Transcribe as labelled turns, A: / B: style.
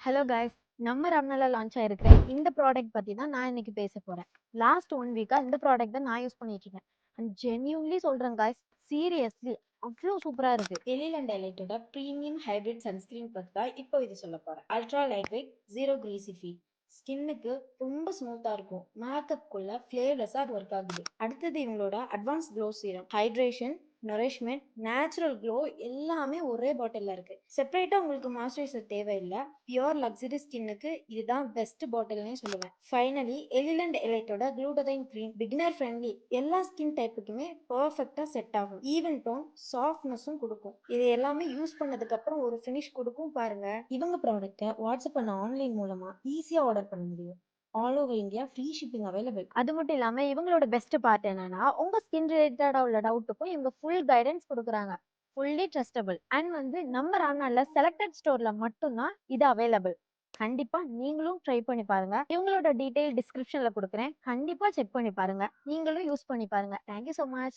A: Hello guys, நம்ம ரம்னால launch ஆயிருக்கிற இந்த product பத்தி தான் நான் இன்னைக்கு பேச போறேன். லாஸ்ட் 1 வீக்கா இந்த ப்ராடக்ட் தான் நான் யூஸ் பண்ணிட்டு இருக்கேன். அண்ட் ஜென்யூன்லி சொல்றேன் கைஸ், சீரியஸ்லி அவ்வளோ சூப்பரா இருக்கு.
B: எலில் அண்ட் எலைட்டோட ப்ரீமியம் ஹைபிரிட் சன்ஸ்கிரீன் பற்றி தான் இப்போ இது சொல்ல போகிறேன். Ultra lightweight, zero greasy feel, ஸ்கின்னுக்கு ரொம்ப ஸ்மூத்தாக இருக்கும். மேக்கப்குள்ள ஃப்ளேவர்லெஸ்ஸாக அது ஒர்க் ஆகுது. அடுத்தது இவங்களோட advance glow serum, hydration, nourishment, natural glow எல்லாமே ஒரே பாட்டிலில் இருக்கு. செப்பரேட்டாக உங்களுக்கு மாய்ஸ்சரைசர் தேவையில்லை. பியோர் லக்ஸரி ஸ்கின்னுக்கு இதுதான் பெஸ்ட் பாட்டில்னே சொல்லுவேன். ஃபைனலி எலில் அண்ட் எலைட்டோட க்ளூட்டதைன் க்ரீம், பிகினர் ஃப்ரெண்ட்லி, எல்லா ஸ்கின் டைப்புக்குமே பர்ஃபெக்டாக செட் ஆகும். ஈவன் டோன், சாஃப்ட்னஸும் கொடுக்கும். இது எல்லாமே யூஸ் பண்ணதுக்கு அப்புறம் ஒரு ஃபினிஷ் கொடுக்கும் பாருங்க. இவங்க ப்ராடக்ட்டை வாட்ஸ்அப் பண்ண ஆன்லைன் மூலமா ஈஸியா ஆர்டர் பண்ண முடியும். All over India free shipping available.
A: அது மட்டும் இல்லாம இவங்களோட பெஸ்ட் பார்ட் என்னன்னா, உங்க ஸ்கின் ரிலேட்டடா உள்ள டவுட்டுக்கும் இவங்க ஃபுல் கைடன்ஸ் கொடுக்குறாங்க. ஃபுல்லி ட்ரஸ்டபிள் அண்ட் நம்ம ராம்னால செலக்டட் ஸ்டோர்ல மட்டும்தான் இது அவைலபிள். கண்டிப்பா நீங்களும் ட்ரை பண்ணி பாருங்க. இவங்களோட டீடைல் டிஸ்கிரிப்ஷன்ல கொடுக்குறேன். கண்டிப்பா செக் பண்ணி பாருங்க. நீங்களும் யூஸ் பண்ணி பாருங்க. Thank you so much.